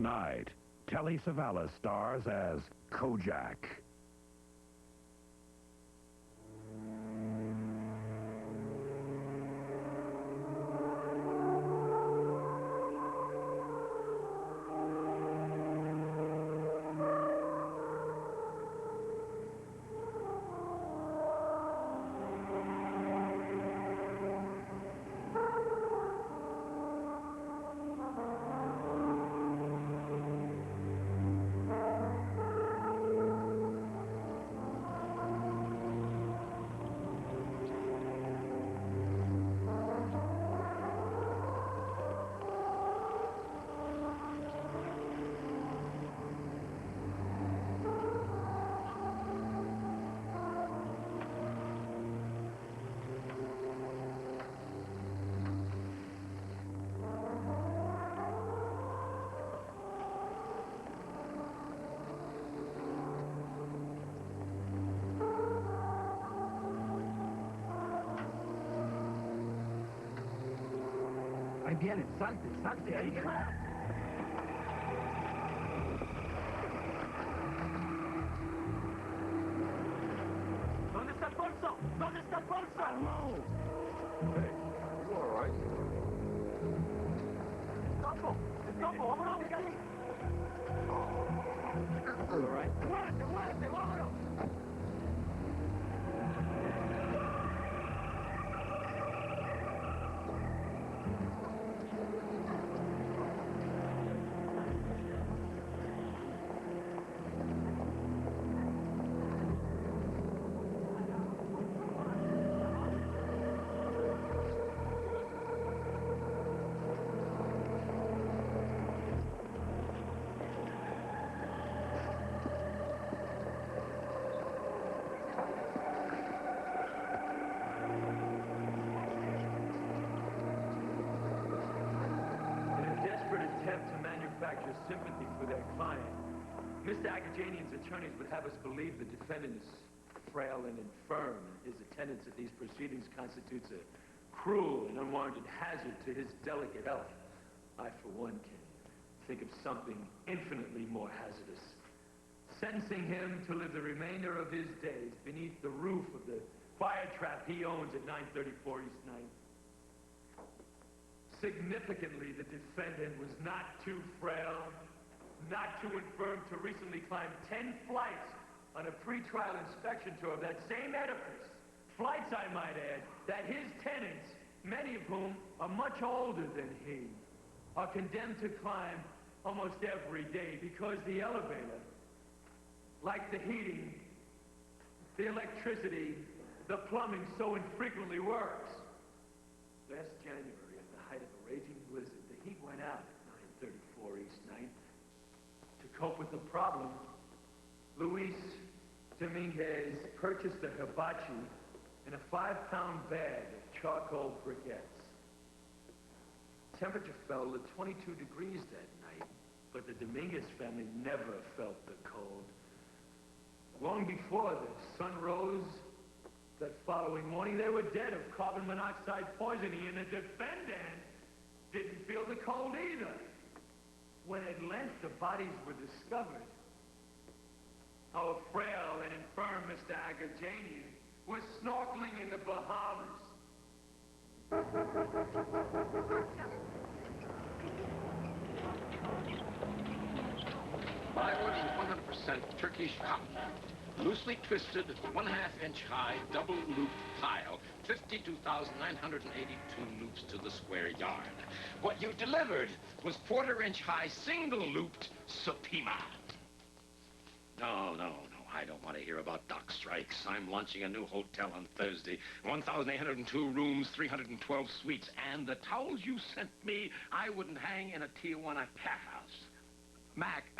Tonight, Telly Savalas stars as Kojak. Ahí viene, salte, salte, ahí viene. ¿Dónde está el bolso? ¿Dónde está el bolso? I don't know. Hey, you all right? Topo, vámonos, Cali. All right. Muévete, vámonos. Attempt to manufacture sympathy for their client, Mr. Agajanian's attorneys would have us believe the defendant is frail and infirm, and his attendance at these proceedings constitutes a cruel and unwarranted hazard to his delicate health. I, for one, can think of something infinitely more hazardous. Sentencing him to live the remainder of his days beneath the roof of the fire trap he owns at 934 East 9th. Significantly, the defendant was not too frail, not too infirm to recently climb 10 flights on a pre-trial inspection tour of that same edifice. Flights, I might add, that his tenants, many of whom are much older than he, are condemned to climb almost every day because the elevator, like the heating, the electricity, the plumbing so infrequently works. Last January, height of a raging blizzard, the heat went out at 934 East 9th. To cope with the problem, Luis Dominguez purchased a hibachi and a 5-pound bag of charcoal briquettes. Temperature fell to 22 degrees that night, but the Dominguez family never felt the cold. Long before the sun rose that following morning, they were dead of carbon monoxide poisoning, and the defendant didn't feel the cold either. When at length the bodies were discovered, our frail and infirm Mr. Agajanian was snorkeling in the Bahamas. Plywood is 100% Turkish cotton. Loosely twisted, 1/2-inch high, double-looped tile, 52,982 loops to the square yard. What you delivered was 1/4-inch high, single-looped Supima. No, I don't want to hear about dock strikes. I'm launching a new hotel on Thursday. 1,802 rooms, 312 suites, and the towels you sent me, I wouldn't hang in a Tijuana cat house. Mac,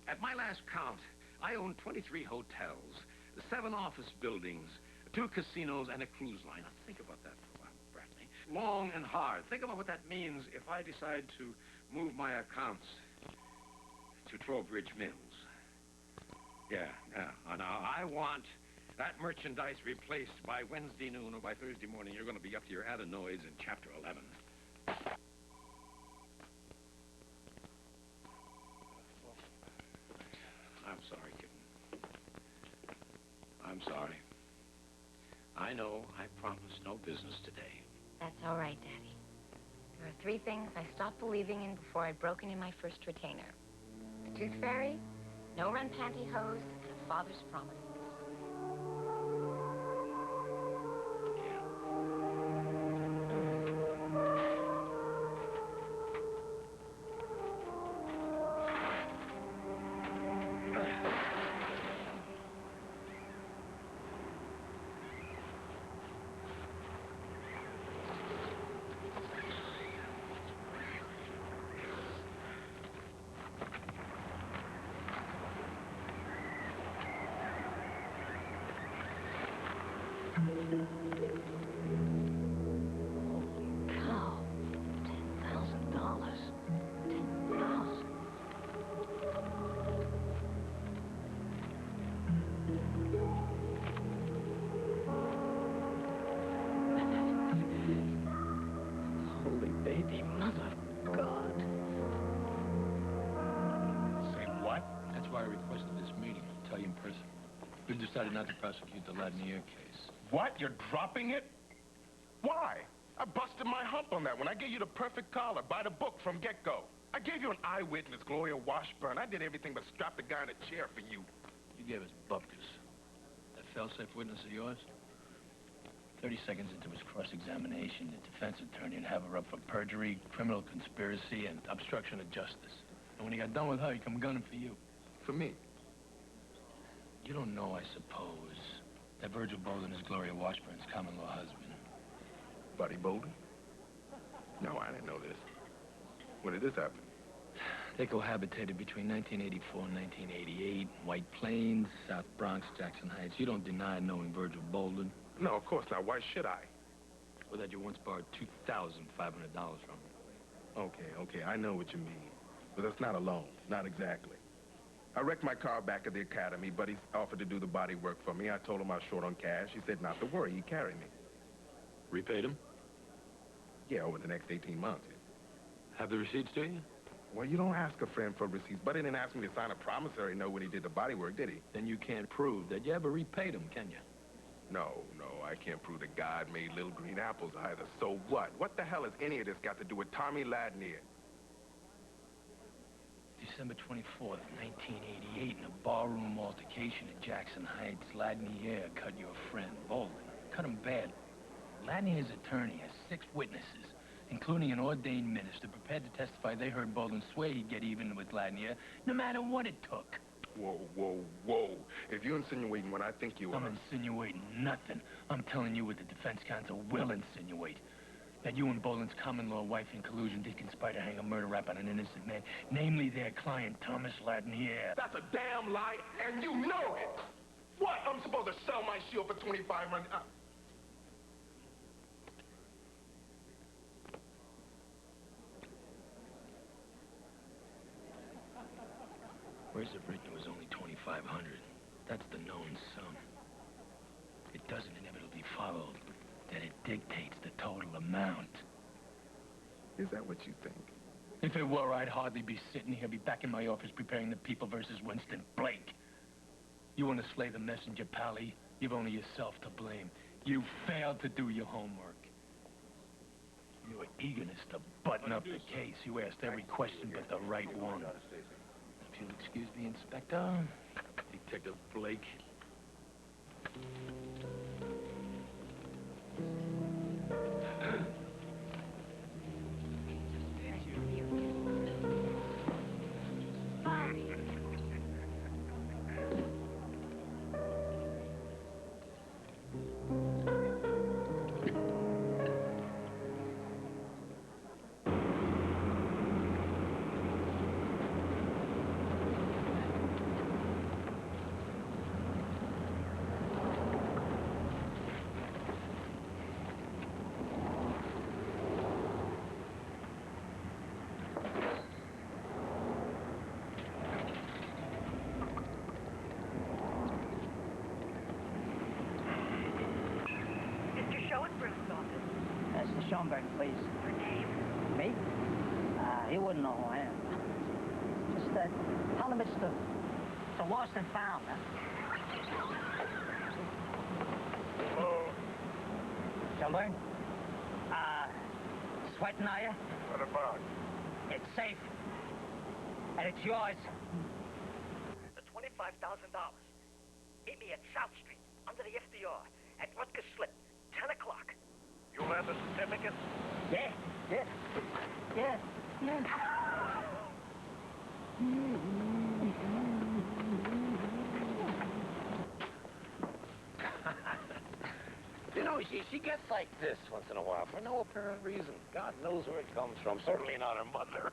at my last count, I own 23 hotels, 7 office buildings, 2 casinos, and a cruise line. Now, think about that for a while, Bradley. Long and hard. Think about what that means if I decide to move my accounts to Trowbridge Mills. Yeah. Now, I want that merchandise replaced by Wednesday noon or by Thursday morning. You're going to be up to your adenoids in Chapter 11. sorry. I know I promised no business today. That's all right, Daddy. There are 3 things I stopped believing in before I'd broken in my first retainer. The tooth fairy, no-run pantyhose, and a father's promise. Cow, $10,000. 10,000. Holy baby, mother of God. Say what? That's why I requested this meeting. I'll tell you in person. We've decided not to prosecute the Ladnier case. What? You're dropping it? Why? I busted my hump on that one. I gave you the perfect collar, by the book from get-go. I gave you an eyewitness, Gloria Washburn. I did everything but strap the guy in a chair for you. You gave us bupkis. That fail-safe witness of yours? 30 seconds into his cross-examination, the defense attorney would have her up for perjury, criminal conspiracy, and obstruction of justice. And when he got done with her, he come gunning for you. For me? You don't know, I suppose, that Virgil Bolden is Gloria Washburn's common-law husband. Buddy Bolden? No, I didn't know this. When did this happen? They cohabitated between 1984 and 1988. White Plains, South Bronx, Jackson Heights. You don't deny knowing Virgil Bolden. No, of course not. Why should I? Or that you once borrowed $2,500 from him. Okay, I know what you mean. But that's not a loan. Not exactly. I wrecked my car back at the academy, but he offered to do the body work for me. I told him I was short on cash. He said not to worry, he'd carry me. Repaid him? Yeah, over the next 18 months. Have the receipts to you? Well, you don't ask a friend for receipts, but he didn't ask me to sign a promissory note when he did the body work, did he? Then you can't prove that you ever repaid him, can you? No, I can't prove that God made little green apples either. So what? What the hell has any of this got to do with Tommy Ladnier? December 24th, 1988, in a barroom altercation in Jackson Heights, Ladnier cut your friend, Bolden. Cut him bad. Ladnier's attorney has 6 witnesses, including an ordained minister, prepared to testify they heard Bolden swear he'd get even with Ladnier, no matter what it took. Whoa. If you're insinuating what I think you are... I'm insinuating nothing. I'm telling you what the defense counsel will insinuate. That you and Bolden's common-law wife in collusion did conspire to hang a murder rap on an innocent man, namely their client, Thomas Ladnier. That's a damn lie, and you know it! What? I'm supposed to sell my shield for $2,500? Where's it written it was only $2,500? That's the known sum. It doesn't inevitably follow that it dictates the total amount. Is that what you think? If it were, I'd hardly be sitting here, be back in my office preparing the People versus Winston Blake. You want to slay the messenger, Pally? You've only yourself to blame. You failed to do your homework. Your eagerness to button up the case. You asked every question but the right one. If you'll excuse me, Inspector. Detective Blake. Schoenberg, please. Your name? Me? He wouldn't know who I am. Just, tell him it's the lost and found, huh? Shelburne? Sweating, are you? What about? It's safe. And it's yours. The $25,000. Meet me at South Street, under the FDR, at Rutgers Slip, 10 o'clock. You'll have the certificate? Yeah. You know, she gets like this once in a while for no apparent reason. God knows where it comes from. Certainly not her mother.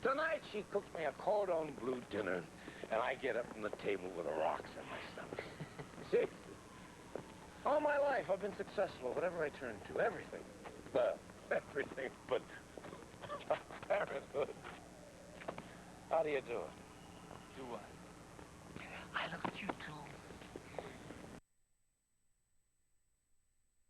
Tonight, she cooked me a cordon bleu dinner, and I get up from the table with a rocks in my stomach. See? All my life, I've been successful, whatever I turn to. Everything. Well, everything but parenthood. How do you do it? Do what?